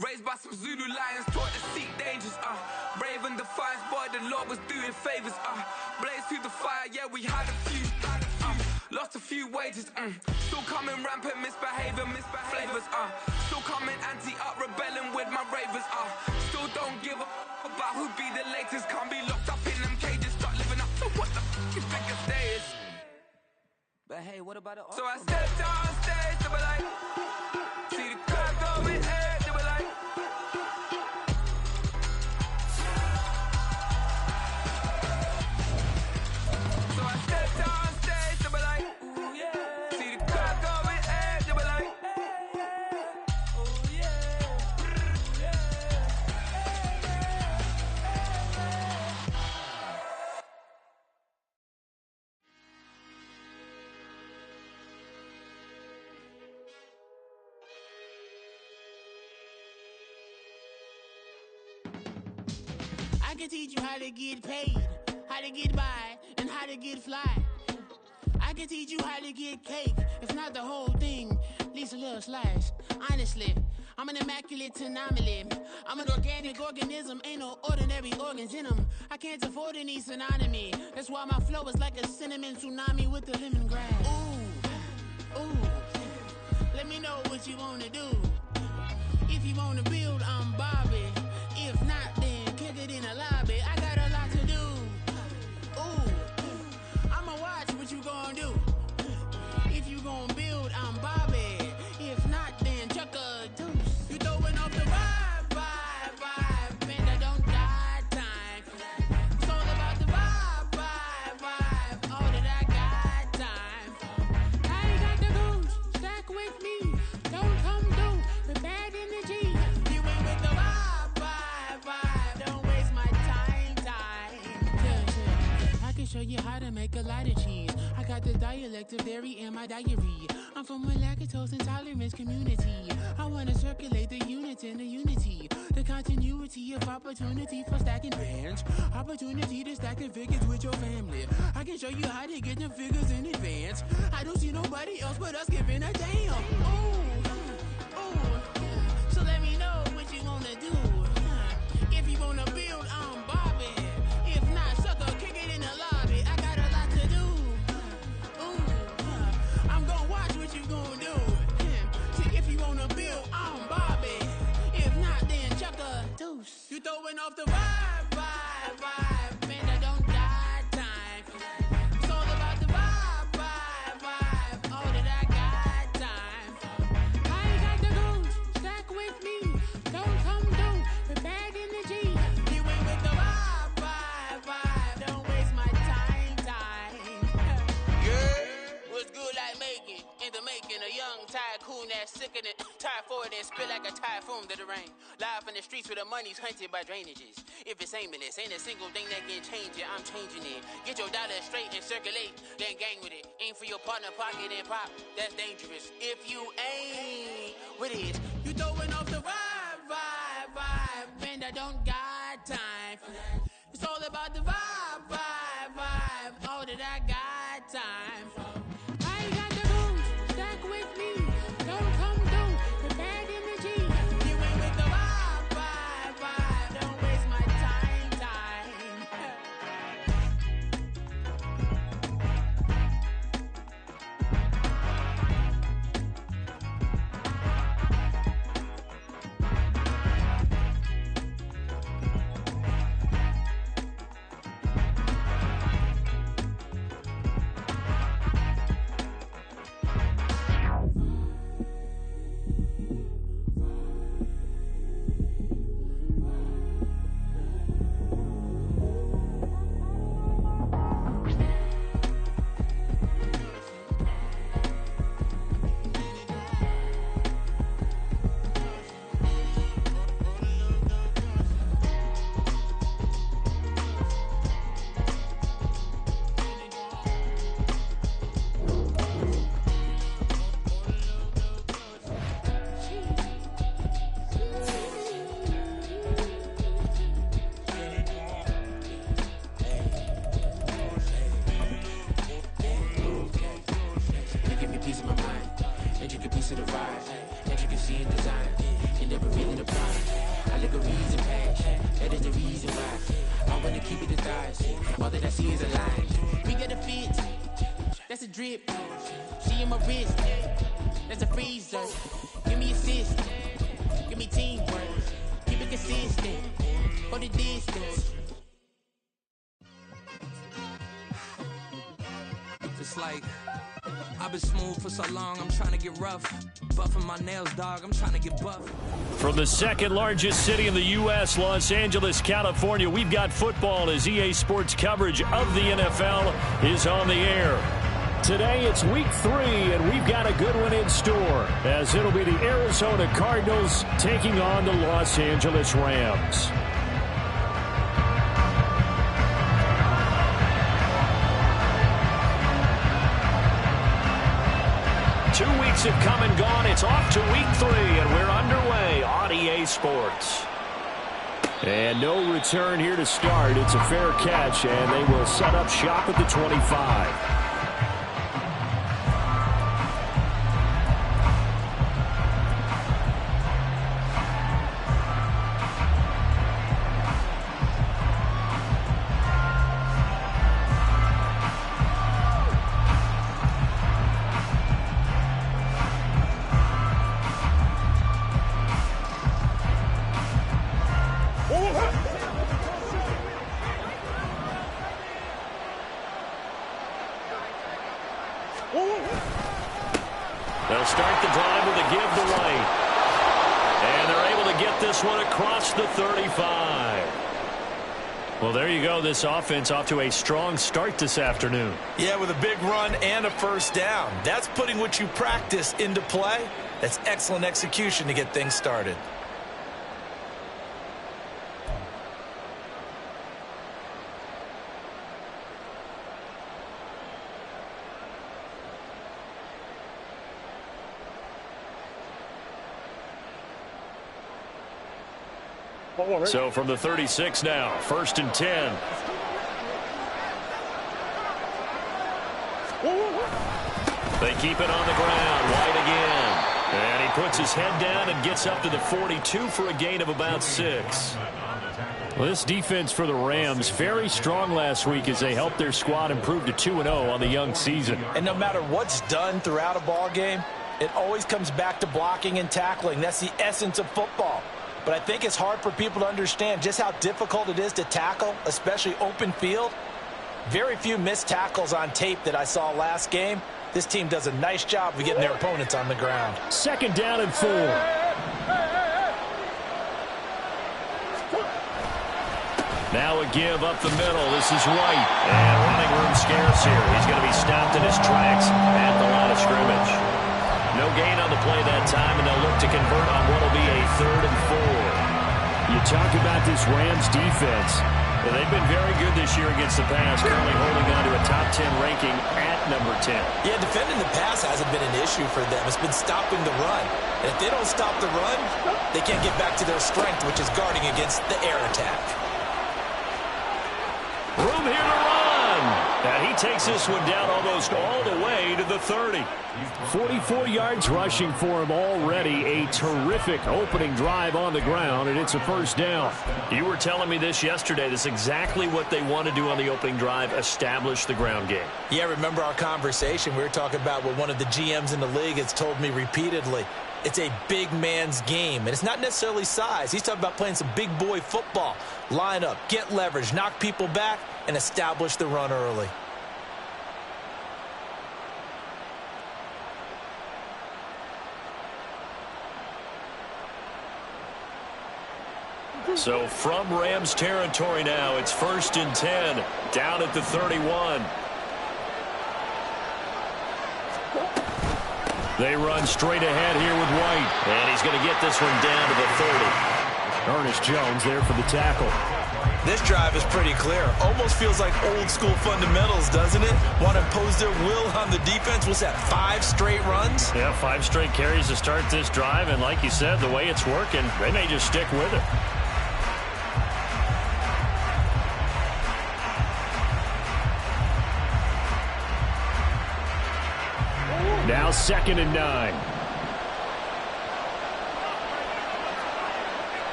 Raised by some Zulu lions, taught to seek dangers, brave and defiance, boy, the Lord was doing favors, blaze through the fire, yeah, we had a few, lost a few wages, still coming rampant, misbehaving, flavors, still coming anti-up, rebelling with my ravers, still don't give a about who be the latest, can't be locked up in them cages, start living up to what the you think a day is. But hey, what about the So I stepped on stage, they were like, see the crowd going ahead, they were like, so I stepped on stage, they were like, ooh yeah, see the crowd going ahead, they were like, ooh yeah, yeah. I can teach you how to get paid, how to get by, and how to get fly. I can teach you how to get cake, if not the whole thing, at least a little slice. Honestly, I'm an immaculate anomaly. I'm an organic organism, ain't no ordinary organs in them. I can't afford any synonymy. That's why my flow is like a cinnamon tsunami with the lemongrass. Ooh, ooh, let me know what you wanna do. If you wanna build, I'm Bobby. If not, then kick it in the lobby. I got a lot to do. Ooh, I'ma watch what you gon' do. If you gon' build, I'm Bobby. If not, then chuck a deuce. You throwing off the vibe, and I don't got time. It's all about the vibe, all that I got time. I ain't got the goose, stack with me. Don't come through with bad energy. You ain't with the vibe, don't waste my time. Yeah. I can show you how to make a lot of cheese. I got the dialect of dairy in my diary. I'm from a lactose intolerance community. I wanna circulate the units in the unity. The continuity of opportunity for stacking bands. Opportunity to stack the figures with your family. I can show you how to get them figures in advance. I don't see nobody else but us giving a damn. Ooh, so let me know what you wanna do. If you wanna build, I'm Bobby. If not, sucker, kick it in the lobby. I got a lot to do. I'm gonna watch what you gonna do. See, if you wanna build, I'm Bobby. If not, then chuck a deuce. You throwing off the vibe, and I don't got time. It's all about the vibe, all that I got time. I ain't got the goose, stack with me. Don't come through with bad energy. You ain't with the vibe, don't waste my time. Yeah, what's good like making? In the making, a young tycoon that's sick of it. Tie forward and spit like a typhoon to the rain. Live in the streets where the money's hunted by drainages. If it's aimless, ain't a single thing that can change it. I'm changing it. Get your dollar straight and circulate, then gang with it. Aim for your partner, pocket and pop. That's dangerous. If you ain't with it, you throwing off the vibe, and I don't got time for that. It's all about the vibe, all that I got time for. I ain't got the goose, stack with me. Don't come through with bad energy. You ain't with the vibe, don't waste my time. That's a drip. She in my wrist. That's a freezer. Give me assist. Give me teamwork. Keep it consistent. For the distance. It's like I've been smooth for so long, I'm trying to get rough. Buffing my nails, dog, I'm trying to get buff. From the second largest city in the U.S., Los Angeles, California, we've got football as EA Sports coverage of the NFL is on the air. Today it's week 3, and we've got a good one in store, as it'll be the Arizona Cardinals taking on the Los Angeles Rams. Two weeks have come and gone. It's off to week 3, and we're underway on EA Sports. And no return here to start. It's a fair catch, and they will set up shop at the 25. They'll start the drive with a give to right. And they're able to get this one across the 35. Well, there you go. This offense off to a strong start this afternoon. Yeah, with a big run and a first down. That's putting what you practice into play. That's excellent execution to get things started. So from the 36 now, 1st and 10. They keep it on the ground. White again. And he puts his head down and gets up to the 42 for a gain of about 6. Well, this defense for the Rams, very strong last week as they helped their squad improve to 2-0 on the young season. And no matter what's done throughout a ball game, it always comes back to blocking and tackling. That's the essence of football. But I think it's hard for people to understand just how difficult it is to tackle, especially open field. Very few missed tackles on tape that I saw last game. This team does a nice job of getting their opponents on the ground. 2nd down and 4. Now a give up the middle. This is White. And running room scarce here. He's going to be stopped in his tracks at the line of scrimmage. No gain on the play that time, and they'll look to convert on what will be a 3rd and 4. You talk about this Rams defense. Well, they've been very good this year against the pass, currently holding on to a top 10 ranking at number 10. Yeah, defending the pass hasn't been an issue for them. It's been stopping the run. And if they don't stop the run, they can't get back to their strength, which is guarding against the air attack. Room here to run. And he takes this one down almost all the way to the 30. 44 yards rushing for him already. A terrific opening drive on the ground, and it's a 1st down. You were telling me this yesterday. This is exactly what they want to do on the opening drive, establish the ground game. Yeah, remember our conversation. We were talking about what one of the GMs in the league has told me repeatedly. It's a big man's game, and it's not necessarily size. He's talking about playing some big boy football. Line up, get leverage, knock people back, and establish the run early. So from Rams territory now, it's 1st and 10, down at the 31. They run straight ahead here with White. And he's going to get this one down to the 30. Ernest Jones there for the tackle. This drive is pretty clear. Almost feels like old school fundamentals, doesn't it? Want to impose their will on the defense. What's that, 5 straight runs? Yeah, 5 straight carries to start this drive. And like you said, the way it's working, they may just stick with it. Now 2nd and 9.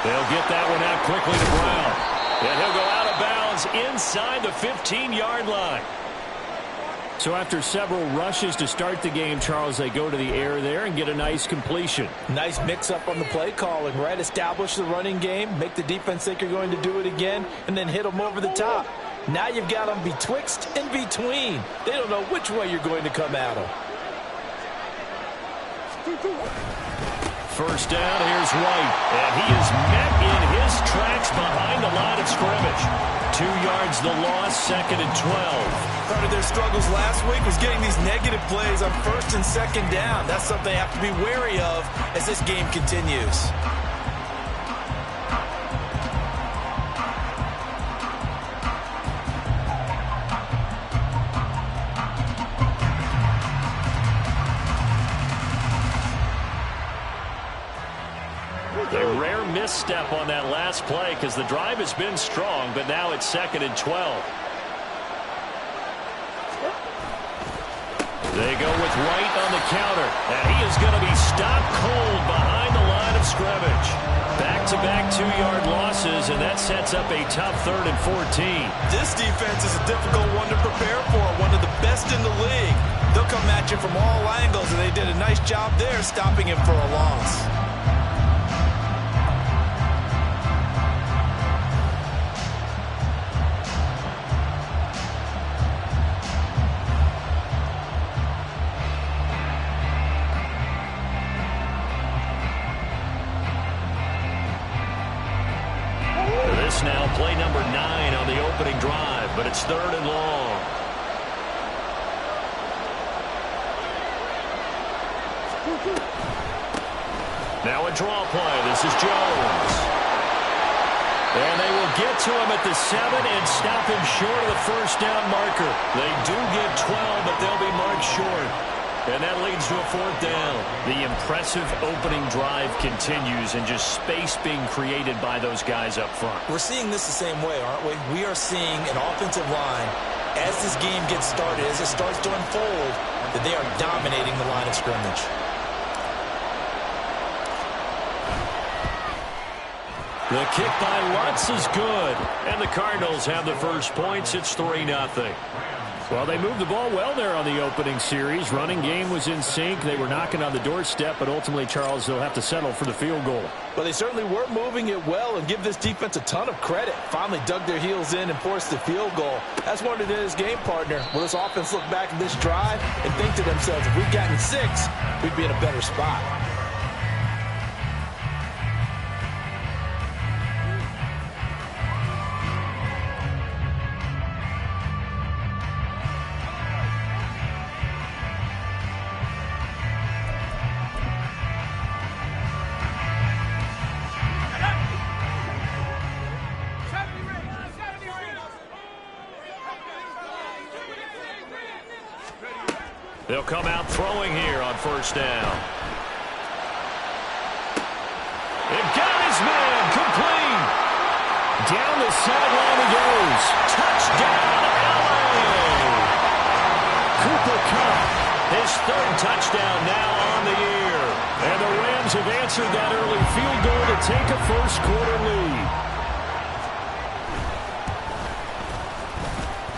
They'll get that one out quickly to Brown. And he'll go out of bounds Outlaws inside the 15-yard line. So after several rushes to start the game, Charles, they go to the air there and get a nice completion. Nice mix-up on the play calling, right? Establish the running game, make the defense think you're going to do it again, and then hit them over the top. Now you've got them betwixt and between. They don't know which way you're going to come at them. First down, here's White. And he is met in his tracks behind the line of scrimmage. 2 yards the loss, 2nd and 12. Part of their struggles last week was getting these negative plays on 1st and 2nd down. That's something they have to be wary of as this game continues. A rare misstep on that last play because the drive has been strong, but now it's 2nd and 12. They go with White on the counter, and he is going to be stopped cold behind the line of scrimmage. Back-to-back 2-yard losses, and that sets up a tough 3rd and 14. This defense is a difficult one to prepare for, one of the best in the league. They'll come at you from all angles, and they did a nice job there stopping him for a loss. Now play number 9 on the opening drive, but it's 3rd and long. Now a draw play. This is Jones. And they will get to him at the 7 and stop him short of the first down marker. They do get 12, but they'll be marked short. And that leads to a 4th down. The impressive opening drive continues and just space being created by those guys up front. We're seeing this the same way, aren't we? We are seeing an offensive line, as this game gets started, as it starts to unfold, that they are dominating the line of scrimmage. The kick by Lutz is good. And the Cardinals have the first points. It's 3-0. Well, they moved the ball well there on the opening series. Running game was in sync. They were knocking on the doorstep, but ultimately, Charles, they'll have to settle for the field goal. Well, they certainly were moving it well, and give this defense a ton of credit. Finally dug their heels in and forced the field goal. That's what it is, game partner. Will this offense look back at this drive and think to themselves, if we'd gotten 6, we'd be in a better spot. They'll come out throwing here on first down. It got his man complete. Down the sideline he goes. Touchdown, LA. Cooper Kupp, his 3rd touchdown now on the year. And the Rams have answered that early field goal to take a first-quarter lead.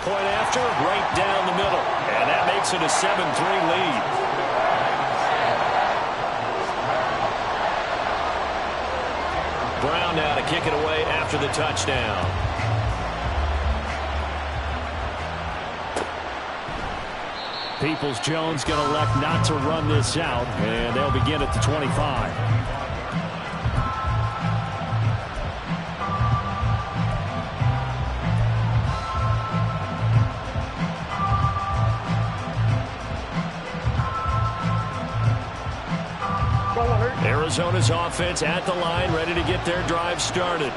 Point after, right down the middle. And that makes it a 7-3 lead. Brown now to kick it away after the touchdown. Peoples-Jones going to elect not to run this out, and they'll begin at the 25. Arizona's offense at the line, ready to get their drive started.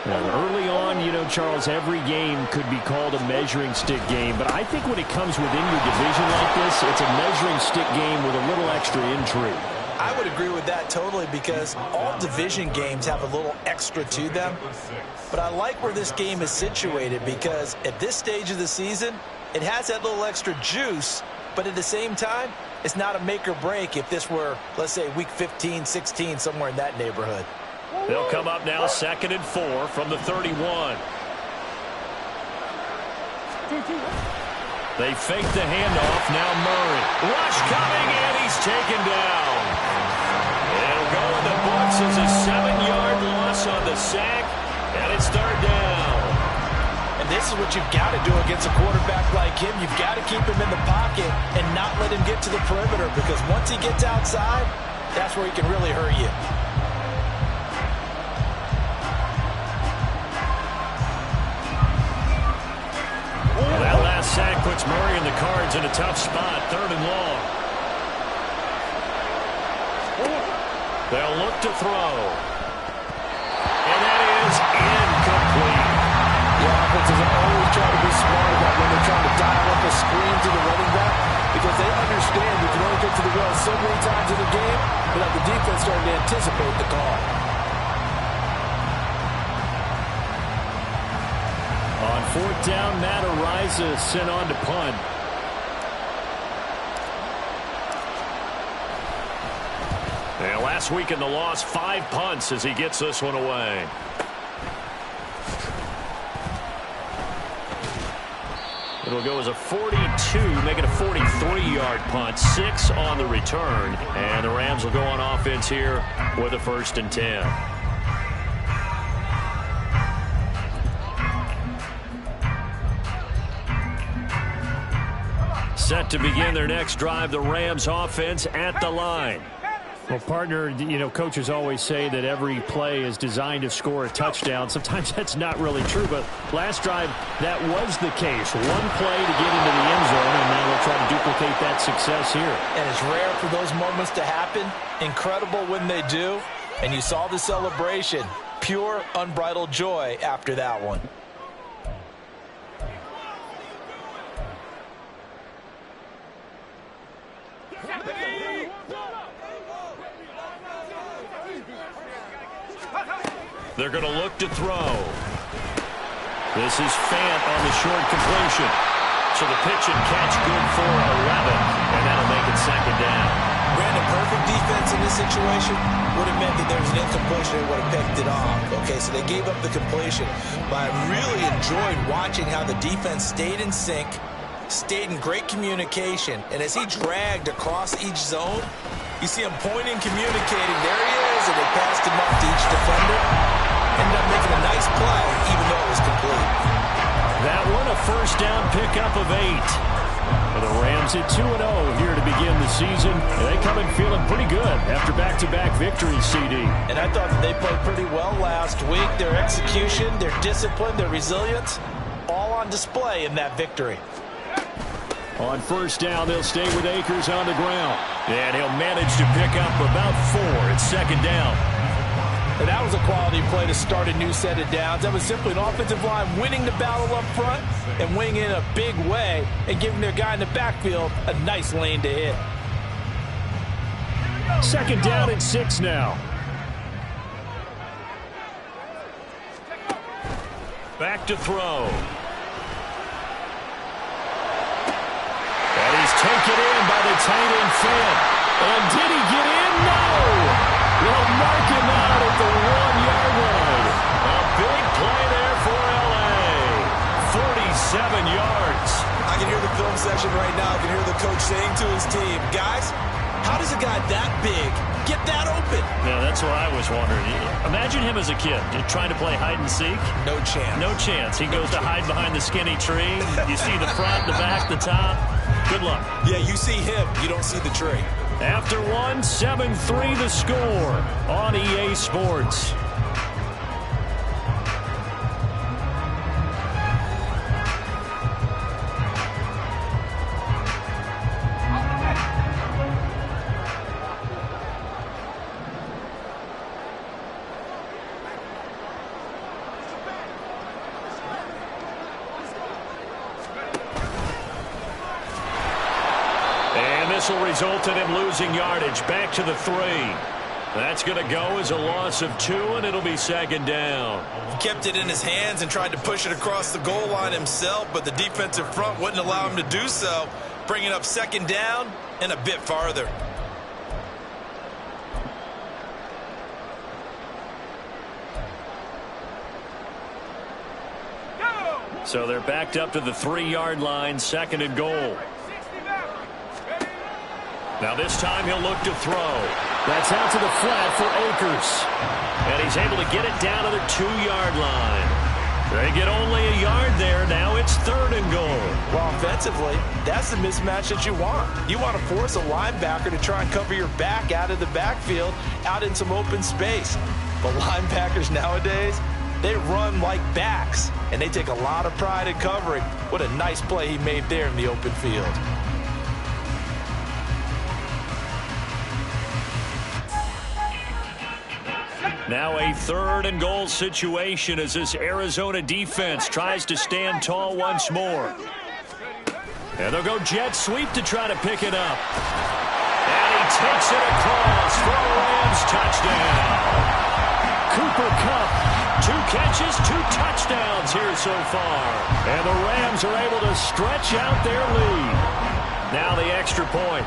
Now, early on, you know, Charles, every game could be called a measuring stick game, but I think when it comes within your division like this, it's a measuring stick game with a little extra intrigue. I would agree with that totally, because all division games have a little extra to them. But I like where this game is situated, because at this stage of the season, it has that little extra juice, but at the same time, it's not a make or break if this were, let's say, week 15, 16, somewhere in that neighborhood. They'll come up now 2nd and 4 from the 31. They fake the handoff. Now Murray. Rush coming, and he's taken down. It'll go in the books as a 7-yard loss on the sack, and it's third down. And this is what you've got to do against a quarterback like him. You've got to keep him in the pocket and not let him get to the perimeter, because once he gets outside, that's where he can really hurt you. Well, that last sack puts Murray and the Cards in a tough spot, 3rd and long. They'll look to throw. And that is incomplete. The offenses are always trying to be smart about when they're trying to dial up a screen to the running back, because they understand you can only get to the well so many times in the game without the defense starting to anticipate the call. On 4th down, Matt Ariza sent on to punt. Yeah, last week in the loss, 5 punts as he gets this one away. It'll go as a 42, make it a 43-yard punt, 6 on the return, and the Rams will go on offense here with a 1st and 10. Set to begin their next drive, the Rams offense at the line. Well, partner, you know, coaches always say that every play is designed to score a touchdown. Sometimes that's not really true, but last drive, that was the case. One play to get into the end zone, and now they'll try to duplicate that success here. And it's rare for those moments to happen. Incredible when they do. And you saw the celebration. Pure, unbridled joy after that one. They're going to look to throw. This is Fant on the short completion. So the pitch and catch good for 11, and that'll make it 2nd down. Brandon, perfect defense in this situation would have meant that there was an incompletion and would have picked it off. Okay, so they gave up the completion. But I really enjoyed watching how the defense stayed in sync, stayed in great communication, and as he dragged across each zone, you see him pointing, communicating. There he is, and they passed him off to each defender. Ended up making a nice play, even though it was complete. That one a 1st down pickup of 8. And the Rams at 2-0 here to begin the season. And they come in feeling pretty good after back-to-back victories, CD. And I thought that they played pretty well last week. Their execution, their discipline, their resilience, all on display in that victory. On 1st down, they'll stay with Akers on the ground. And he'll manage to pick up about 4. It's 2nd down. And that was a quality play to start a new set of downs. That was simply an offensive line winning the battle up front and winning in a big way and giving their guy in the backfield a nice lane to hit. 2nd down and 6 now. Back to throw. And he's taken in by the tight end Fant. And did he get in? No! They'll mark him out at the 1-yard line. A big play there for L.A. 47 yards. I can hear the film session right now. I can hear the coach saying to his team, guys, how does a guy that big get that open? Yeah, that's what I was wondering. Imagine him as a kid trying to play hide and seek. No chance. No chance. He goes to hide behind the skinny tree. You see the front, the back, the top. Good luck. Yeah, you see him. You don't see the tree. After 7-3 the score on EA Sports. This will result in him losing yardage. Back to the 3. That's going to go as a loss of 2, and it'll be 2nd down. He kept it in his hands and tried to push it across the goal line himself, but the defensive front wouldn't allow him to do so, bringing up 2nd down and a bit farther. So they're backed up to the 3-yard line, 2nd and goal. Now this time he'll look to throw. That's out to the flat for Akers. And he's able to get it down to the 2-yard line. They get only a yard there. Now it's 3rd and goal. Well, offensively, that's the mismatch that you want. You want to force a linebacker to try and cover your back out of the backfield, out in some open space. But linebackers nowadays, they run like backs, and they take a lot of pride in covering. What a nice play he made there in the open field. Now a 3rd and goal situation as this Arizona defense tries to stand tall once more. And they'll go jet sweep to try to pick it up. And he takes it across for a Rams touchdown. Cooper Kupp, 2 catches, 2 touchdowns here so far. and the Rams are able to stretch out their lead. Now the extra point.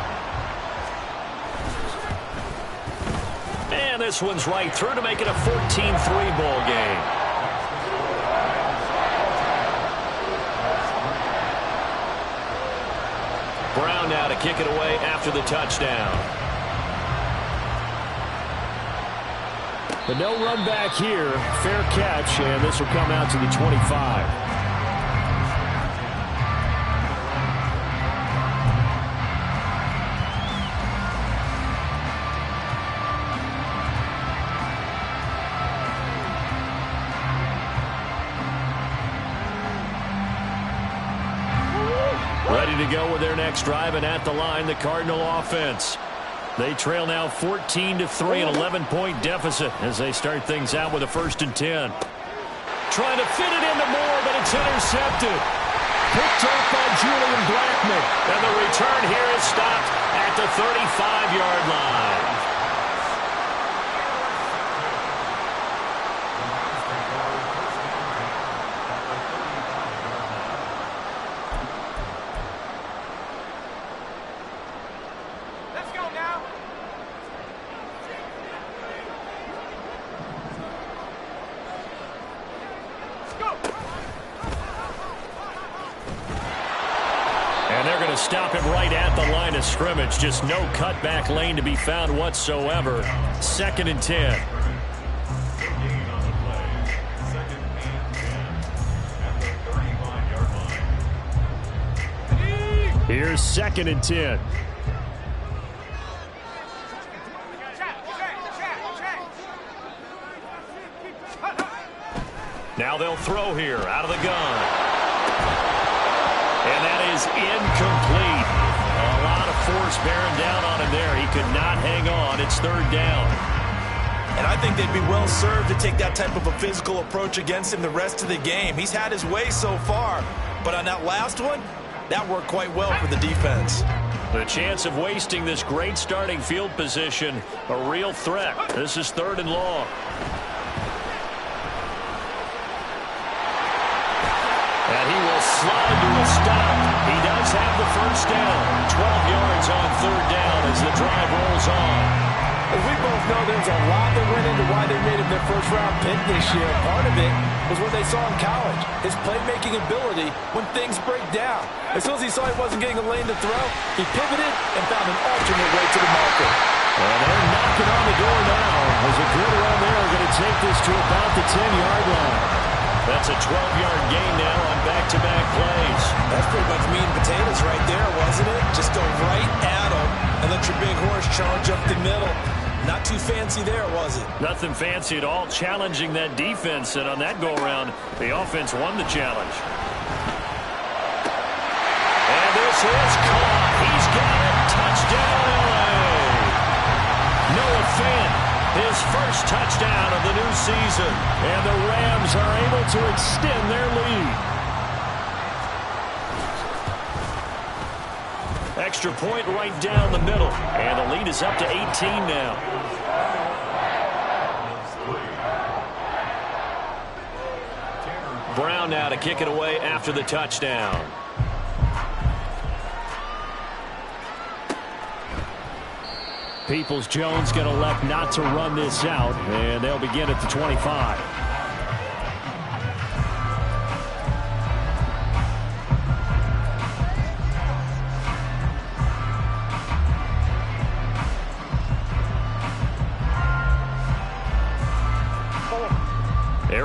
And this one's right through to make it a 14-3 ball game. Brown now to kick it away after the touchdown. But no run back here. Fair catch, and this will come out to the 25. Ready to go with their next drive, and at the line, the Cardinal offense. They trail now 14-3, an 11-point deficit as they start things out with a 1st and 10. Trying to fit it into Moore, but it's intercepted. Picked up by Julian Blackman. And the return here is stopped at the 35-yard line. Stop him right at the line of scrimmage. Just no cutback lane to be found whatsoever. 2nd and 10. Here's 2nd and 10. Now they'll throw here out of the gun. And that is incomplete. A lot of force bearing down on him there. He could not hang on. It's 3rd down. And I think they'd be well served to take that type of a physical approach against him the rest of the game. He's had his way so far. But on that last one, that worked quite well for the defense. The chance of wasting this great starting field position, a real threat. This is 3rd and long. And he will slide to a stop. He does have the 1st down. 12 yards on 3rd down as the drive rolls on. As we both know, there's a lot that went into why they made him their 1st-round pick this year. Part of it was what they saw in college, his playmaking ability when things break down. As soon as he saw he wasn't getting a lane to throw, he pivoted and found an alternate way to the market. And they're knocking on the door now. As a good run there, going to take this to about the 10-yard line. That's a 12-yard gain now on back-to-back plays. That's pretty much meat and potatoes right there, wasn't it? Just go right at them and let your big horse charge up the middle. Not too fancy there, was it? Nothing fancy at all, challenging that defense. And on that go-around, the offense won the challenge. And this is caught. He's got it. Touchdown, LA. Noah Fant, his 1st touchdown of the new season. And the Rams are able to extend their lead. Extra point right down the middle. And the lead is up to 18 now. Brown now to kick it away after the touchdown. Peoples-Jones going to elect not to run this out, and they'll begin at the 25.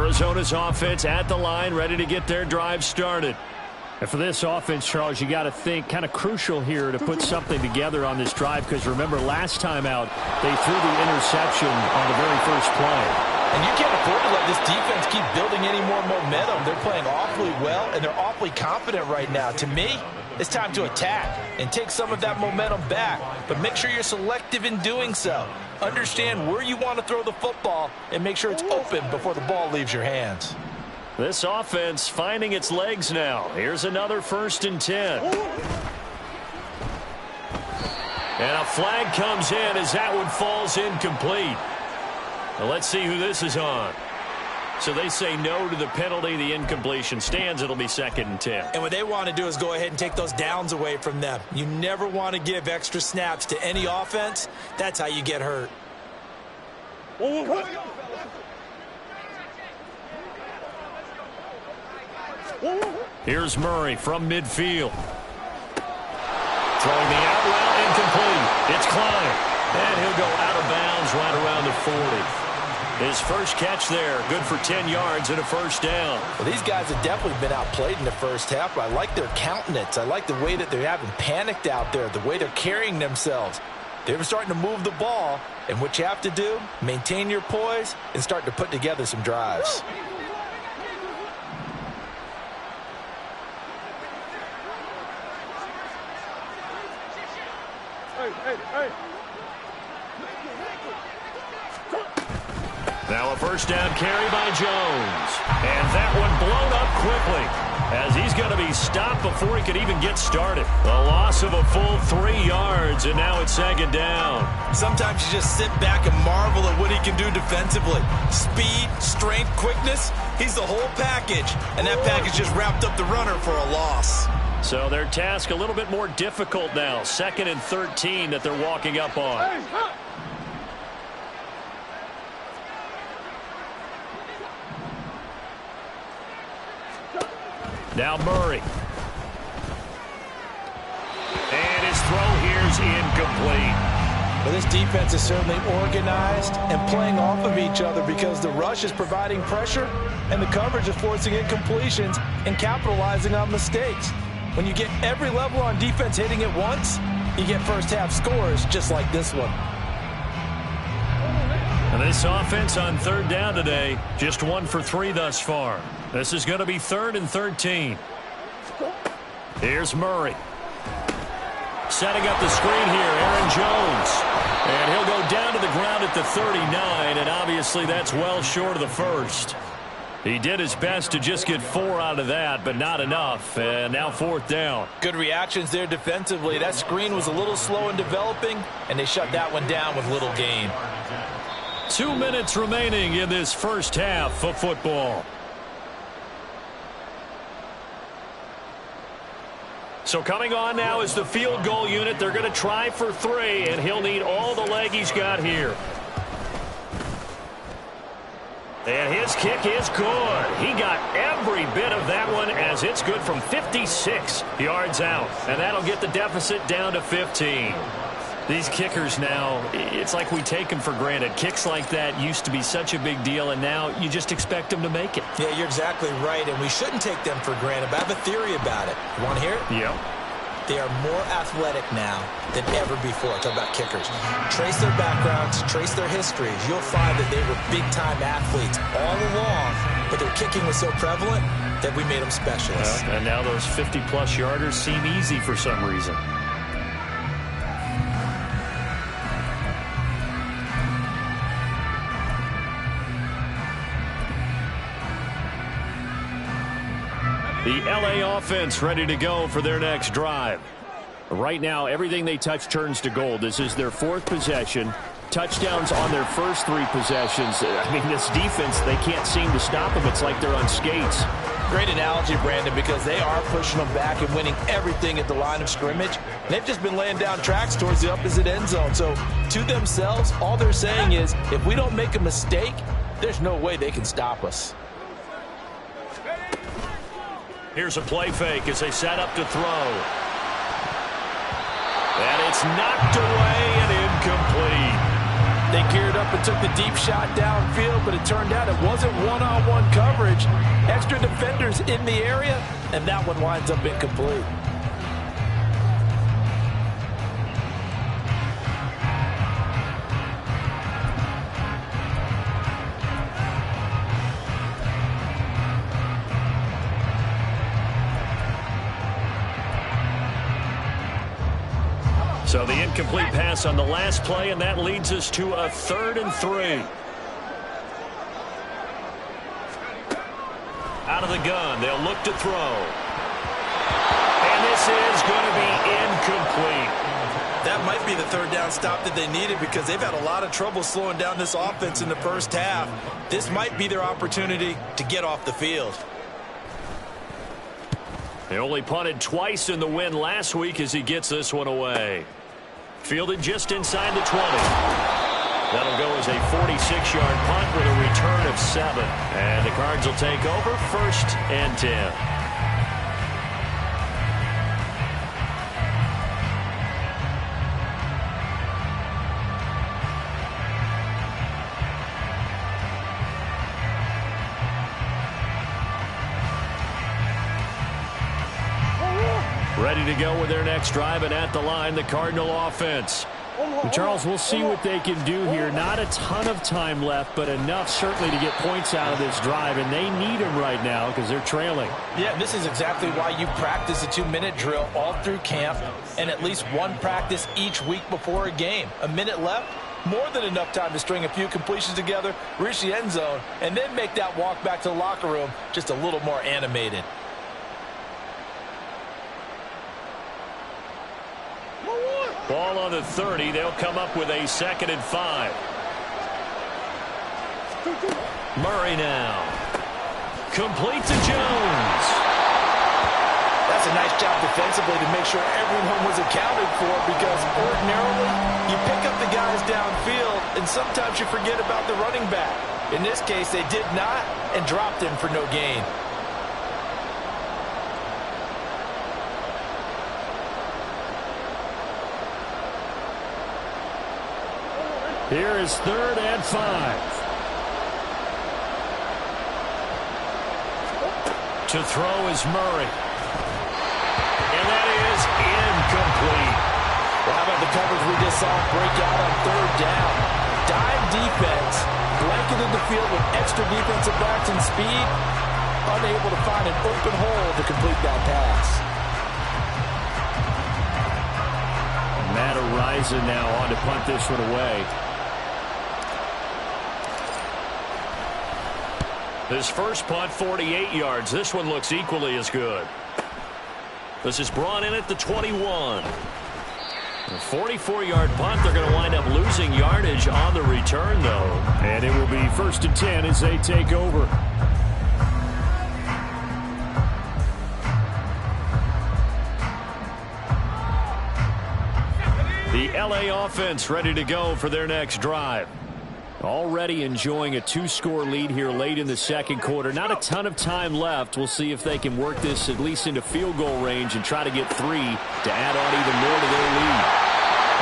Arizona's offense at the line, ready to get their drive started. And for this offense, Charles, you got to think kind of crucial here to put something together on this drive, because remember, last time out, they threw the interception on the very first play. And you can't afford to let this defense keep building any more momentum. They're playing awfully well, and they're awfully confident right now. To me, it's time to attack and take some of that momentum back, but make sure you're selective in doing so. Understand where you want to throw the football and make sure it's open before the ball leaves your hands. This offense finding its legs now. Here's another 1st and 10. And a flag comes in as that one falls incomplete. Well, let's see who this is on. So they say no to the penalty. The incompletion stands. It'll be 2nd and 10. And what they want to do is go ahead and take those downs away from them. You never want to give extra snaps to any offense. That's how you get hurt. Here's Murray from midfield. Throwing the out route, incomplete. It's Klein. And he'll go out of bounds right around the 40. His first catch there, good for 10 yards and a 1st down. Well, these guys have definitely been outplayed in the first half, but I like their countenance. I like the way that they haven't panicked out there, the way they're carrying themselves. They're starting to move the ball, and what you have to do, maintain your poise and start to put together some drives. Hey. Now a 1st down carry by Jones. And that one blown up quickly as he's going to be stopped before he could even get started. A loss of a full 3 yards, and now it's 2nd down. Sometimes you just sit back and marvel at what he can do defensively. Speed, strength, quickness, he's the whole package. And that package just wrapped up the runner for a loss. So their task a little bit more difficult now. 2nd and 13 that they're walking up on. Now Murray. And his throw here's incomplete. Well, this defense is certainly organized and playing off of each other because the rush is providing pressure and the coverage is forcing incompletions and capitalizing on mistakes. When you get every level on defense hitting at once, you get first half scores just like this one. And this offense on 3rd down today, just 1 for 3 thus far. This is going to be 3rd and 13. Here's Murray. Setting up the screen here, Aaron Jones. And he'll go down to the ground at the 39, and obviously that's well short of the 1st. He did his best to just get 4 out of that, but not enough. And now 4th down. Good reactions there defensively. That screen was a little slow in developing, and they shut that one down with little gain. 2 minutes remaining in this first half of football. So coming on now is the field goal unit. They're going to try for 3, and he'll need all the leg he's got here. And his kick is good. He got every bit of that one as it's good from 56 yards out. And that'll get the deficit down to 15. These kickers now, it's like we take them for granted. Kicks like that used to be such a big deal, and now you just expect them to make it. Yeah, you're exactly right, and we shouldn't take them for granted, but I have a theory about it. You want to hear it? Yep. They are more athletic now than ever before. Talk about kickers. Trace their backgrounds, trace their histories. You'll find that they were big-time athletes all along, but their kicking was so prevalent that we made them specialists. And now those 50-plus yarders seem easy for some reason. The LA offense ready to go for their next drive. Right now, everything they touch turns to gold. This is their 4th possession. Touchdowns on their first 3 possessions. I mean, this defense, they can't seem to stop them. It's like they're on skates. Great analogy, Brandon, because they are pushing them back and winning everything at the line of scrimmage. They've just been laying down tracks towards the opposite end zone. So, to themselves, all they're saying is, if we don't make a mistake, there's no way they can stop us. Here's a play fake as they set up to throw. And it's knocked away and incomplete. They geared up in and took the deep shot downfield, but it turned out it wasn't one-on-one coverage. Extra defenders in the area, and that one winds up incomplete. So the incomplete pass on the last play, and that leads us to a 3rd and 3. Out of the gun, they'll look to throw. And this is going to be incomplete. That might be the 3rd down stop that they needed because they've had a lot of trouble slowing down this offense in the first half. This might be their opportunity to get off the field. They only punted twice in the win last week as he gets this one away. Fielded just inside the 20. That'll go as a 46-yard punt with a return of 7. And the Cards will take over 1st and 10. Ready to go with their next drive, and at the line, the Cardinal offense. Charles, we'll see what they can do here. Not a ton of time left, but enough certainly to get points out of this drive, and they need them right now because they're trailing. Yeah, this is exactly why you practice a 2-minute drill all through camp and at least one practice each week before a game. A minute left, more than enough time to string a few completions together, reach the end zone, and then make that walk back to the locker room just a little more animated. Ball on the 30. They'll come up with a 2nd and 5. Murray now. Complete to Jones. That's a nice job defensively to make sure everyone was accounted for because ordinarily you pick up the guys downfield and sometimes you forget about the running back. In this case, they did not and dropped him for no gain. Here is 3rd and 5. To throw is Murray. And that is incomplete. Well, how about the coverage we just saw break out on 3rd down? Dime defense, blanketed the field with extra defensive backs and speed, unable to find an open hole to complete that pass. Matt Ariza now on to punt this one away. His first punt, 48 yards. This one looks equally as good. This is brought in at the 21. A 44-yard punt. They're going to wind up losing yardage on the return, though. And it will be 1st and 10 as they take over. The LA offense ready to go for their next drive. Already enjoying a 2-score lead here late in the 2nd quarter. Not a ton of time left. We'll see if they can work this at least into field goal range and try to get 3 to add on even more to their lead.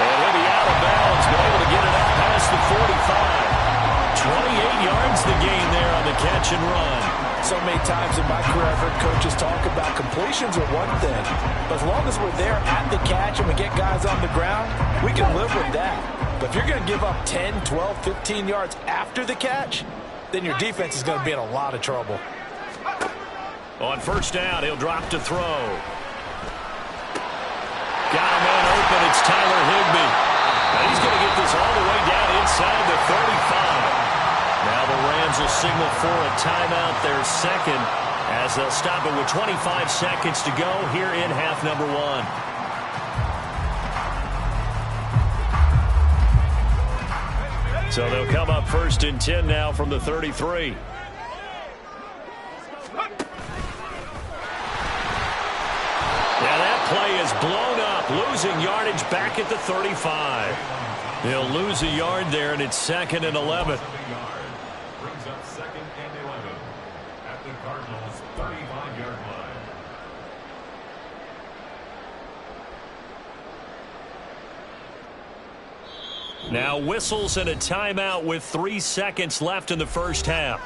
And he'll be out of bounds, but able to get it out past the 45. 28 yards the gain there on the catch and run. So many times in my career I've heard coaches talk about completions are one thing, but as long as we're there at the catch and we get guys on the ground, we can live with that. But if you're going to give up 10, 12, 15 yards after the catch, then your defense is going to be in a lot of trouble. On 1st down, he'll drop to throw. Got a man open. It's Tyler Higbee. And he's going to get this all the way down inside the 35. Now the Rams will signal for a timeout, their 2nd, as they'll stop it with 25 seconds to go here in half number 1. So they'll come up 1st and 10 now from the 33. Yeah, that play is blown up, losing yardage back at the 35. They'll lose a yard there, and it's 2nd and 11. Brings up 2nd and 11 at the Cardinals' 35-yard line. Now whistles and a timeout with 3 seconds left in the first half.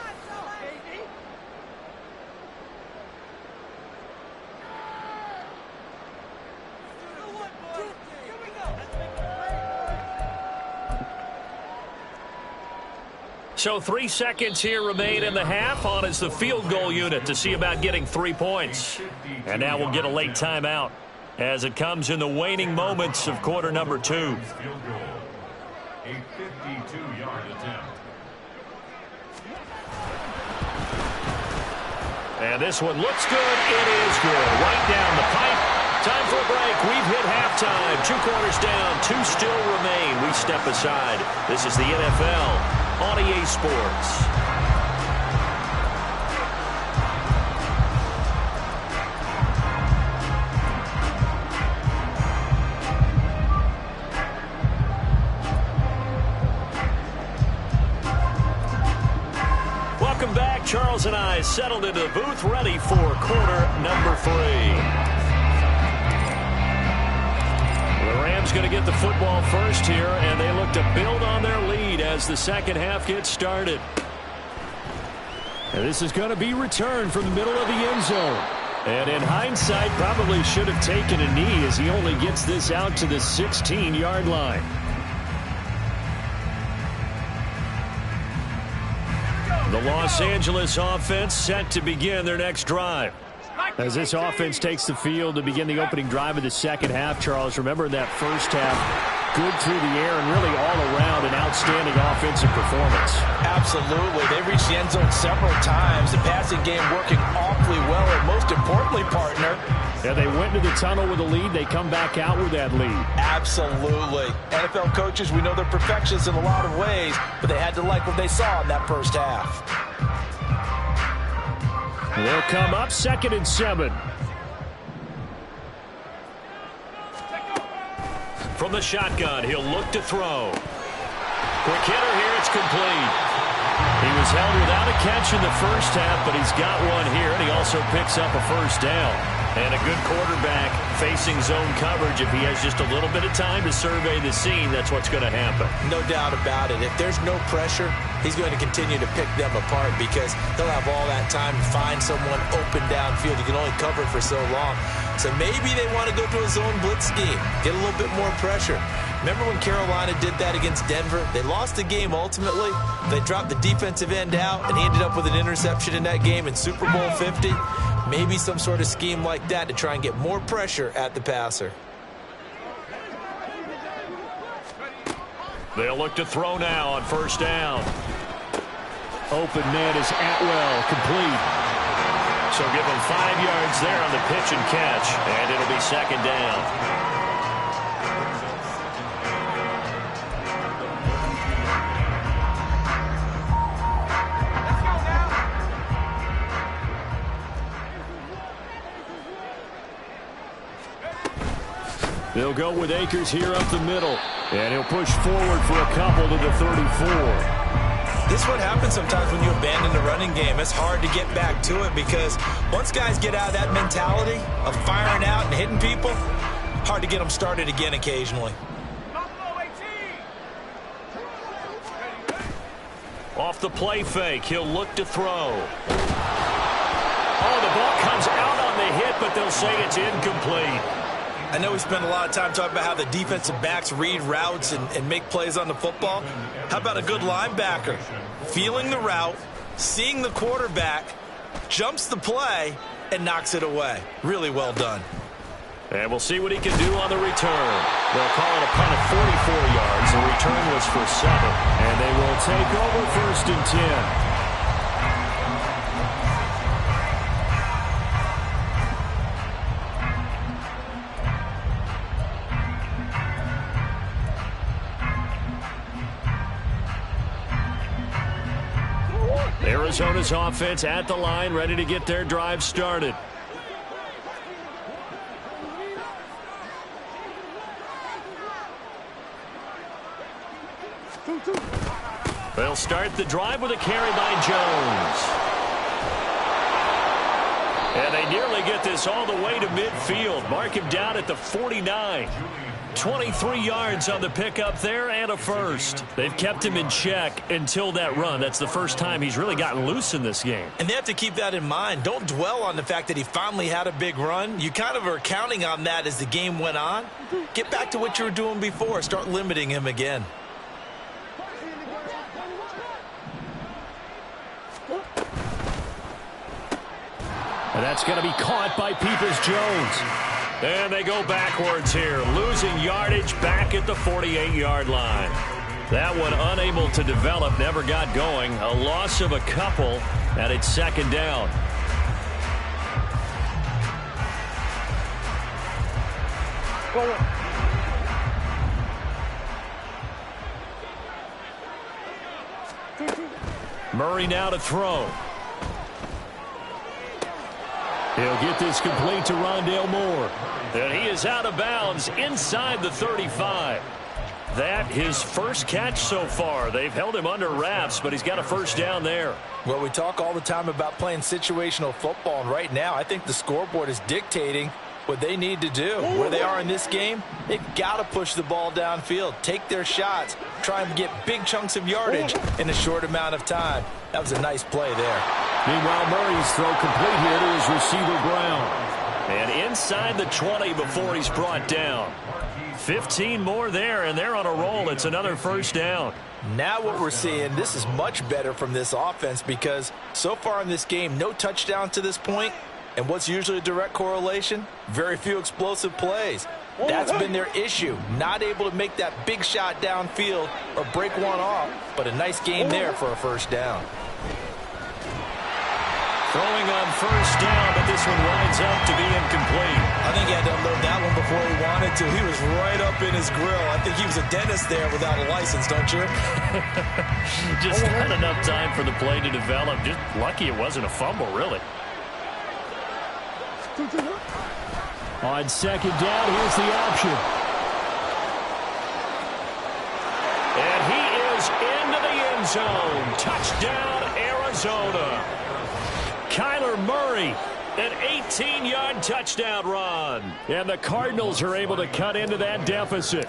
So 3 seconds here remain in the half. On is the field goal unit to see about getting 3 points. And now we'll get a late timeout as it comes in the waning moments of quarter number 2. A 52-yard attempt. And this one looks good. It is good. Right down the pipe. Time for a break. We've hit halftime. 2 quarters down. 2 still remain. We step aside. This is the NFL on EA Sports. Welcome back. Charles and I settled into the booth, ready for quarter number 3. The Rams going to get the football first here, and they look to build on their lead as the second half gets started. And this is going to be returned from the middle of the end zone. And in hindsight, probably should have taken a knee as he only gets this out to the 16-yard line. The Los Angeles offense set to begin their next drive. As this offense takes the field to begin the opening drive of the second half, Charles, remember that first half, good through the air and really all around an outstanding offensive performance. Absolutely. They reached the end zone several times. The passing game working awfully well, and most importantly, partner, yeah, they went to the tunnel with a lead. They come back out with that lead. Absolutely. NFL coaches, we know they're perfectionists in a lot of ways, but they had to like what they saw in that first half. They'll come up 2nd and 7. From the shotgun, he'll look to throw. Quick hitter here, it's complete. He was held without a catch in the first half, but he's got one here, and he also picks up a first down. And a good quarterback facing zone coverage. If he has just a little bit of time to survey the scene, that's what's going to happen. No doubt about it. If there's no pressure, he's going to continue to pick them apart because he'll have all that time to find someone open downfield. You can only cover for so long. So maybe they want to go to a zone blitz scheme, get a little bit more pressure. Remember when Carolina did that against Denver? They lost the game ultimately. They dropped the defensive end out, and he ended up with an interception in that game in Super Bowl 50. Maybe some sort of scheme like that to try and get more pressure at the passer. They'll look to throw now on first down. Open man is Atwell, complete. So give him 5 yards there on the pitch and catch, and it'll be second down. They'll go with Akers here up the middle. And he'll push forward for a couple to the 34. This is what happens sometimes when you abandon the running game. It's hard to get back to it because once guys get out of that mentality of firing out and hitting people, hard to get them started again occasionally. Off the play fake, he'll look to throw. Oh, the ball comes out on the hit, but they'll say it's incomplete. I know we spend a lot of time talking about how the defensive backs read routes and make plays on the football. How about a good linebacker? Feeling the route, seeing the quarterback, jumps the play, and knocks it away. Really well done. And we'll see what he can do on the return. They'll call it a punt of 44 yards. The return was for 7. And they will take over 1st and 10. Arizona's offense at the line, ready to get their drive started. They'll start the drive with a carry by Jones. And they nearly get this all the way to midfield. Mark him down at the 49. 23 yards on the pickup there and a first. They've kept him in check until that run. That's the first time he's really gotten loose in this game. And they have to keep that in mind. Don't dwell on the fact that he finally had a big run. You kind of are counting on that as the game went on. Get back to what you were doing before. Start limiting him again. And that's going to be caught by Peoples-Jones. And they go backwards here, losing yardage back at the 48-yard line. That one unable to develop, never got going. A loss of a couple, and it's second down. Murray now to throw. He'll get this complete to Rondale Moore. And he is out of bounds inside the 35. That his first catch so far. They've held him under wraps, but he's got a first down there. Well, we talk all the time about playing situational football, and right now I think the scoreboard is dictating what they need to do. Where they are in this game, they've got to push the ball downfield, take their shots, try and get big chunks of yardage in a short amount of time. That was a nice play there. Meanwhile, Murray's throw complete here to his receiver, Brown. And inside the 20 before he's brought down. 15 more there, and they're on a roll. It's another first down. Now what we're seeing, this is much better from this offense because so far in this game, no touchdown to this point. And what's usually a direct correlation? Very few explosive plays. That's been their issue. Not able to make that big shot downfield or break one off, but a nice game there for a first down. Throwing on first down, but this one winds up to be incomplete. I think he had to unload that one before he wanted to. He was right up in his grill. I think he was a dentist there without a license, don't you? Just not enough time for the play to develop. Just lucky it wasn't a fumble, really. On second down, here's the option. And he is into the end zone. Touchdown, Arizona. Kyler Murray, an 18-yard touchdown run. And the Cardinals are able to cut into that deficit.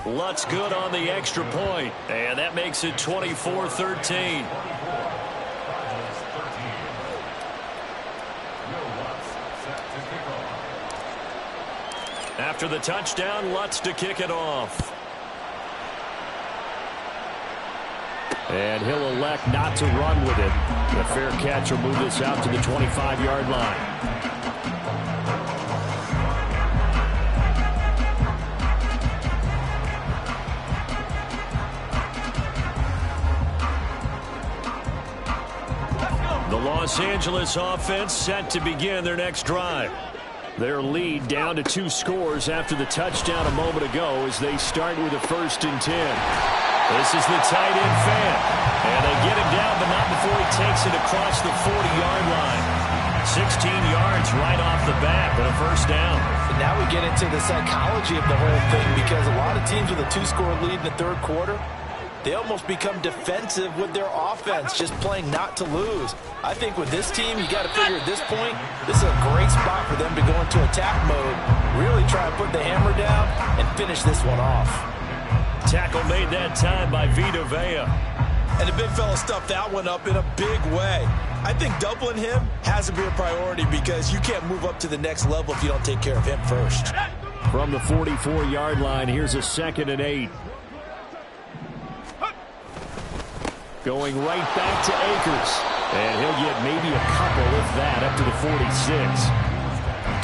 Lutz good on the extra point. And that makes it 24-13. After the touchdown, Lutz to kick it off. And he'll elect not to run with it. The fair catch will move this out to the 25-yard line. The Los Angeles offense set to begin their next drive. Their lead down to 2 scores after the touchdown a moment ago as they start with a 1st and 10. This is the tight end fan. And they get him down, but not before he takes it across the 40-yard line. 16 yards right off the bat, but a first down. And now we get into the psychology of the whole thing because a lot of teams with a 2-score lead in the third quarter, they almost become defensive with their offense, just playing not to lose. I think with this team, you got to figure at this point, this is a great spot for them to go into attack mode, really try and put the hammer down and finish this one off. Tackle made that time by Vita Vea. And the big fella stuffed that one up in a big way. I think doubling him has to be a priority because you can't move up to the next level if you don't take care of him first. From the 44-yard line, here's a 2nd and 8. Going right back to Akers. And he'll get maybe a couple, if that, up to the 46.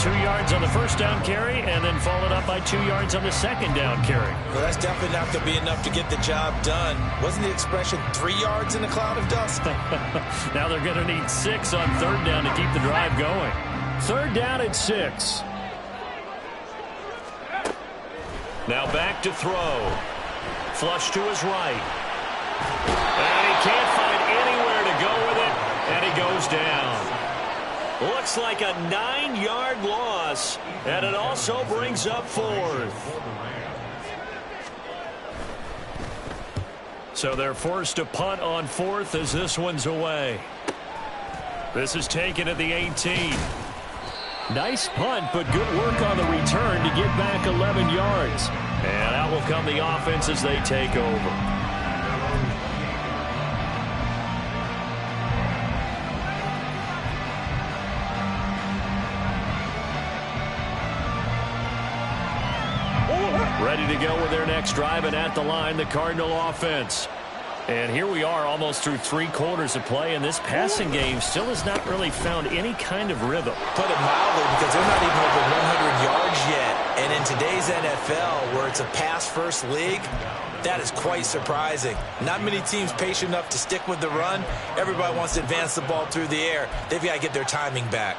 2 yards on the first down carry, and then followed up by 2 yards on the second down carry. Well, that's definitely not going to be enough to get the job done. Wasn't the expression 3 yards in a cloud of dust? Now they're going to need 6 on 3rd down to keep the drive going. 3rd down at 6. Now back to throw. Flush to his right. And he can't find anywhere to go with it, and he goes down. Looks like a 9-yard loss, and it also brings up 4th. So they're forced to punt on fourth as this one's away. This is taken at the 18. Nice punt, but good work on the return to get back 11 yards. And out will come the offense as they take over. Ready to go with their next drive, and at the line, the Cardinal offense. And here we are almost through 3 quarters of play, and this passing game still has not really found any kind of rhythm. Put it mildly, because they're not even over 100 yards yet. And in today's NFL, where it's a pass-first league, that is quite surprising. Not many teams patient enough to stick with the run. Everybody wants to advance the ball through the air. They've got to get their timing back.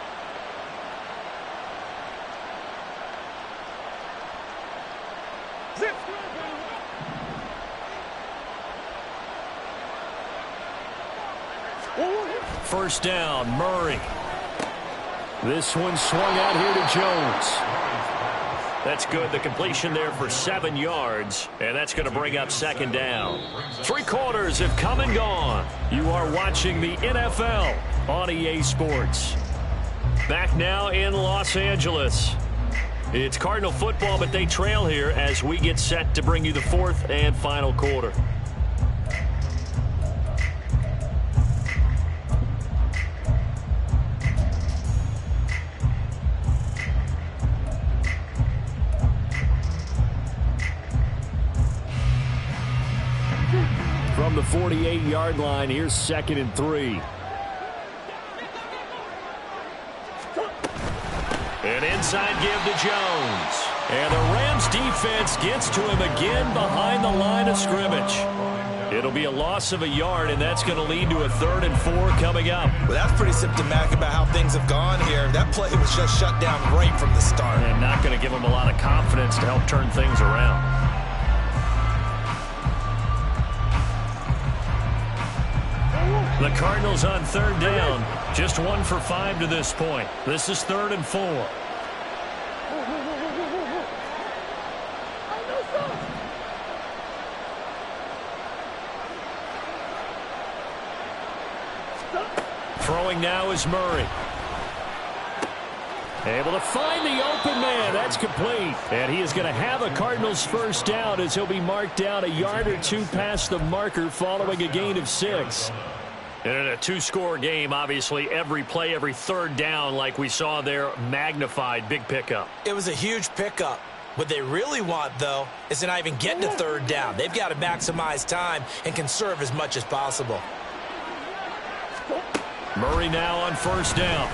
First down, Murray. This one swung out here to Jones. That's good. The completion there for 7 yards, and that's going to bring up second down. 3 quarters have come and gone. You are watching the NFL on EA Sports. Back now in Los Angeles. It's Cardinal football, but they trail here as we get set to bring you the 4th and final quarter. From the 48-yard line, here's 2nd and 3. An inside give to Jones. And the Rams defense gets to him again behind the line of scrimmage. It'll be a loss of a yard, and that's going to lead to a 3rd and 4 coming up. Well, that's pretty symptomatic about how things have gone here. That play was just shut down right from the start. And not going to give him a lot of confidence to help turn things around. The Cardinals on 3rd down. Just 1 for 5 to this point. This is 3rd and 4. Throwing now is Murray. Able to find the open man. That's complete. And he is going to have a Cardinals first down as he'll be marked down a yard or 2 past the marker following a gain of 6. And in a 2-score game, obviously, every play, every 3rd down, like we saw there, magnified, big pickup. It was a huge pickup. What they really want, though, is to not even get to 3rd down. They've got to maximize time and conserve as much as possible. Murray now on 1st down.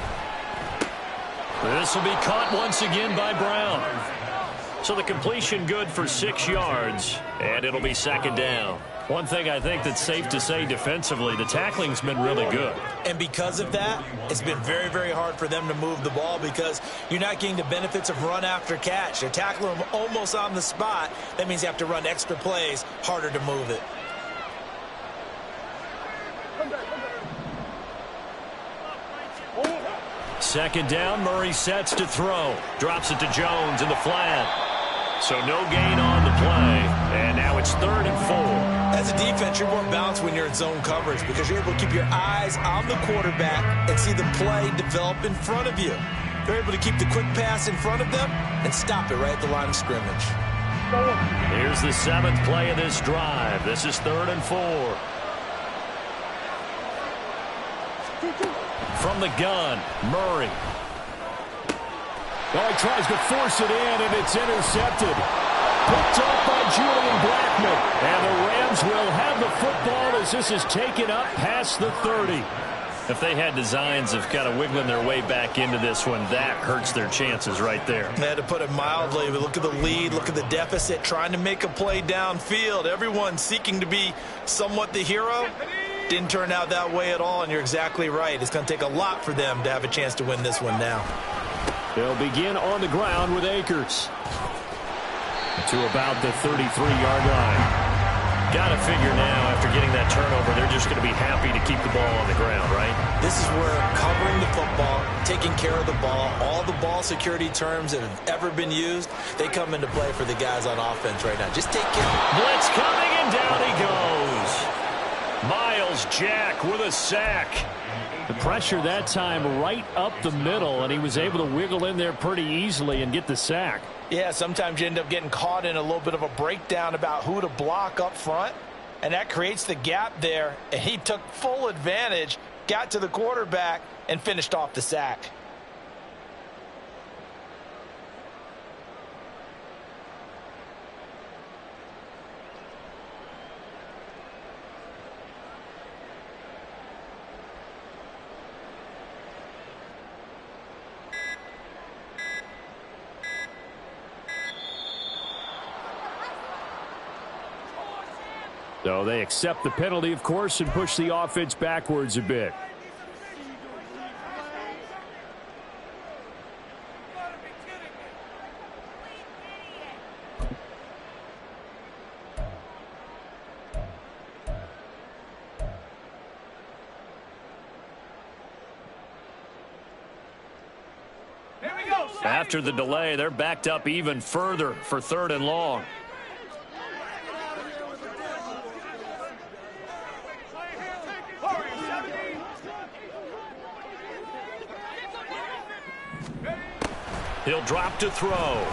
This will be caught once again by Brown. So the completion good for 6 yards, and it'll be 2nd down. One thing I think that's safe to say defensively, the tackling's been really good. And because of that, it's been very, very hard for them to move the ball because you're not getting the benefits of run after catch. They're tackling them almost on the spot. That means you have to run extra plays, harder to move it. Second down, Murray sets to throw. Drops it to Jones in the flat. So no gain on the play, and now it's 3rd and 4. As a defense, you're more balanced when you're in zone coverage because you're able to keep your eyes on the quarterback and see the play develop in front of you. They're able to keep the quick pass in front of them and stop it right at the line of scrimmage. Here's the 7th play of this drive. This is 3rd and 4. From the gun, Murray. Oh, he tries to force it in, and it's intercepted. Picked up by Julian Blackman. And the Rams will have the football as this is taken up past the 30. If they had designs of kind of wiggling their way back into this one, that hurts their chances right there. They had to put it mildly, but look at the lead, look at the deficit, trying to make a play downfield. Everyone seeking to be somewhat the hero. Didn't turn out that way at all, and you're exactly right. It's going to take a lot for them to have a chance to win this one now. They'll begin on the ground with Akers to about the 33-yard line. Got to figure now, after getting that turnover, they're just going to be happy to keep the ball on the ground, right? This is where covering the football, taking care of the ball, all the ball security terms that have ever been used, they come into play for the guys on offense right now. Just take care. Blitz coming, and down he goes. Miles Jack with a sack. The pressure that time right up the middle, and he was able to wiggle in there pretty easily and get the sack. Yeah, sometimes you end up getting caught in a little bit of a breakdown about who to block up front, and that creates the gap there, and he took full advantage, got to the quarterback, and finished off the sack. So they accept the penalty, of course, and push the offense backwards a bit. After the delay, they're backed up even further for 3rd and long. He'll drop to throw.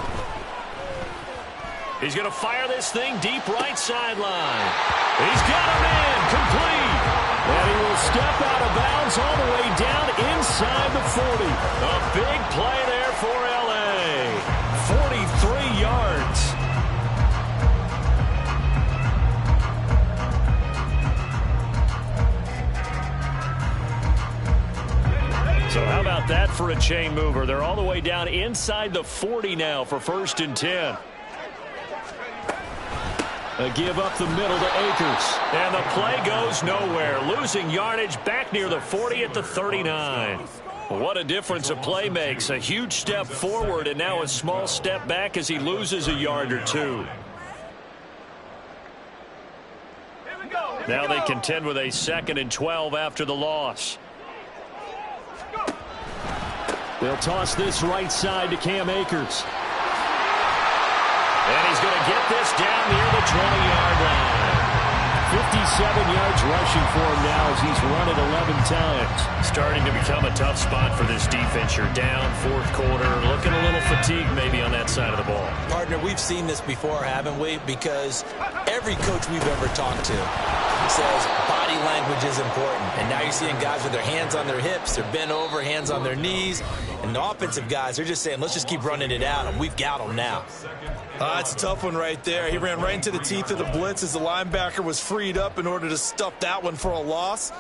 He's going to fire this thing deep right sideline. He's got him in, complete. And he will step out of bounds all the way down inside the 40. A big play there for L.A. 43 yards. So how about that for a chain mover? They're all the way down inside the 40 now for 1st and 10. A give up the middle to Akers. And the play goes nowhere. Losing yardage back near the 40 at the 39. What a difference a play makes. A huge step forward and now a small step back as he loses a yard or two. Now they contend with a 2nd and 12 after the loss. They'll toss this right side to Cam Akers. And he's going to get this down near the 20-yard line. 57 yards rushing for him now as he's run it 11 times. Starting to become a tough spot for this defense. You're down 4th quarter, looking a little fatigued maybe on that side of the ball. Partner, we've seen this before, haven't we? Because every coach we've ever talked to says body language is important. And now you're seeing guys with their hands on their hips, they're bent over, hands on their knees. And the offensive guys, they're just saying, let's just keep running it out, and we've got them now. It's a tough one right there. He ran right into the teeth of the blitz as the linebacker was freed up in order to stuff that one for a loss.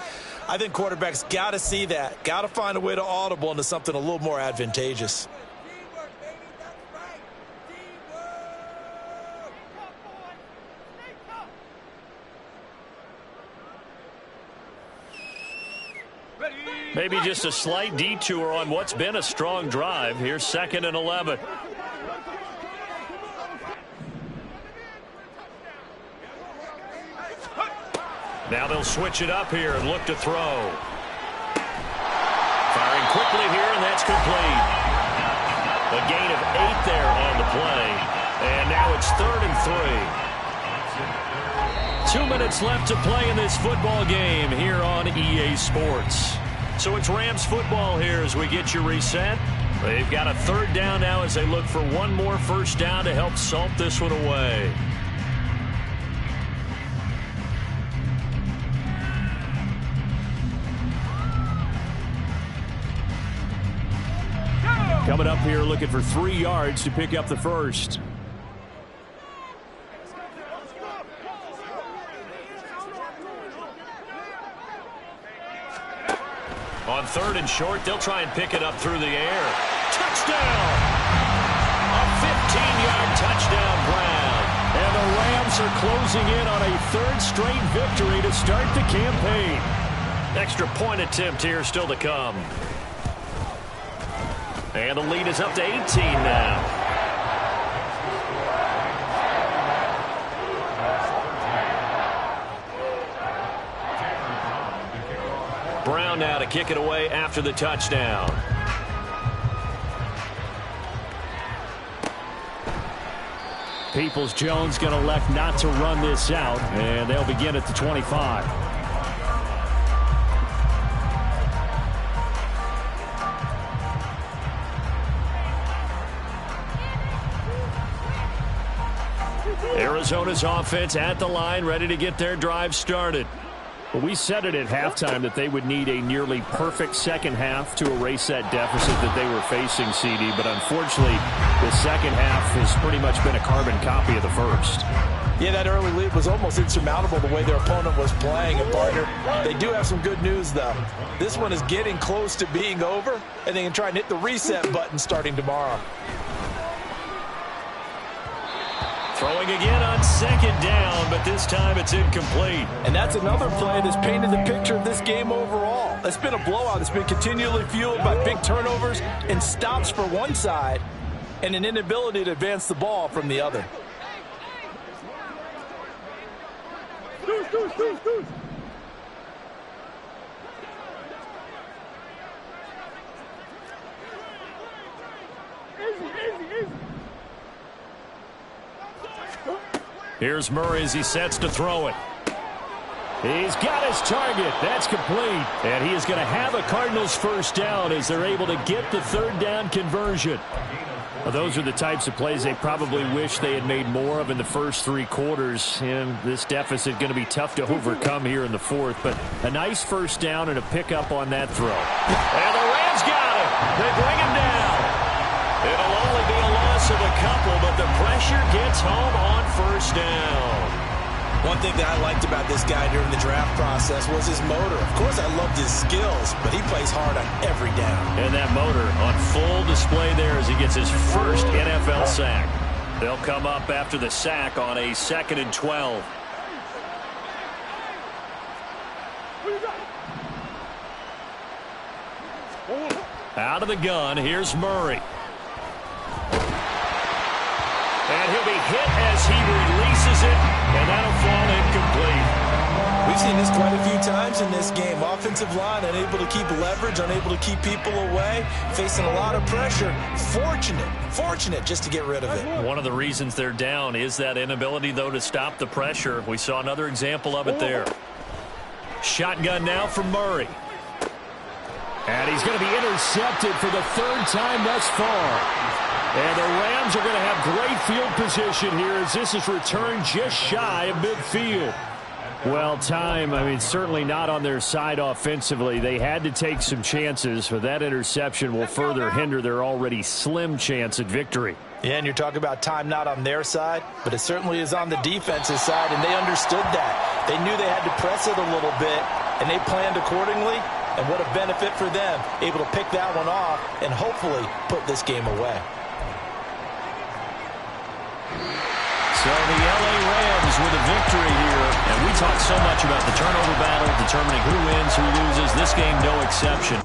I think quarterbacks got to see that, got to find a way to audible into something a little more advantageous. Maybe just a slight detour on what's been a strong drive. Here's 2nd and 11. Now they'll switch it up here and look to throw. Firing quickly here, and that's complete. A gain of 8 there on the play. And now it's 3rd and 3. 2 minutes left to play in this football game here on EA Sports. So it's Rams football here as we get you reset. They've got a 3rd down now as they look for one more 1st down to help salt this one away. Coming up here looking for 3 yards to pick up the 1st. On 3rd and short, they'll try and pick it up through the air. Touchdown! A 15-yard touchdown, Brown. And the Rams are closing in on a 3rd straight victory to start the campaign. Extra point attempt here still to come. And the lead is up to 18 now. around now to kick it away after the touchdown. Peoples-Jones going to elect not to run this out, and they'll begin at the 25. Arizona's offense at the line, ready to get their drive started. Well, we said it at halftime that they would need a nearly perfect second half to erase that deficit that they were facing, CD. But unfortunately, the second half has pretty much been a carbon copy of the first. Yeah, that early lead was almost insurmountable the way their opponent was playing. And, partner, they do have some good news, though. This one is getting close to being over, and they can try and hit the reset button starting tomorrow. Throwing again on second down, but this time it's incomplete. And that's another play that's painted the picture of this game overall. It's been a blowout. It's been continually fueled by big turnovers and stops for one side and an inability to advance the ball from the other. Here's Murray as he sets to throw it. He's got his target. That's complete. And he is going to have a Cardinals first down as they're able to get the third down conversion. Well, those are the types of plays they probably wish they had made more of in the first three quarters. And this deficit going to be tough to overcome here in the fourth. But a nice first down and a pickup on that throw. And the Rams got him. They bring him down. It'll only be a loss of a couple, but the pressure gets home on first down. One thing that I liked about this guy during the draft process was his motor. Of course, I loved his skills, but he plays hard on every down. And that motor on full display there as he gets his first NFL sack. They'll come up after the sack on a 2nd and 12. Out of the gun, here's Murray. And he'll be hit as he releases it, and that'll fall incomplete. We've seen this quite a few times in this game. Offensive line unable to keep leverage, unable to keep people away, facing a lot of pressure. Fortunate just to get rid of it. One of the reasons they're down is that inability, though, to stop the pressure. We saw another example of it there. Shotgun now from Murray. And he's going to be intercepted for the third time thus far. And the Rams are going to have great field position here as this is returned just shy of midfield. Well, certainly not on their side offensively. They had to take some chances, but that interception will further hinder their already slim chance at victory. Yeah, and you're talking about time not on their side, but it certainly is on the defensive side, and they understood that. They knew they had to press it a little bit, and they planned accordingly, and what a benefit for them, able to pick that one off and hopefully put this game away. So the LA Rams with a victory here. And we talk so much about the turnover battle, determining who wins, who loses. This game, no exception.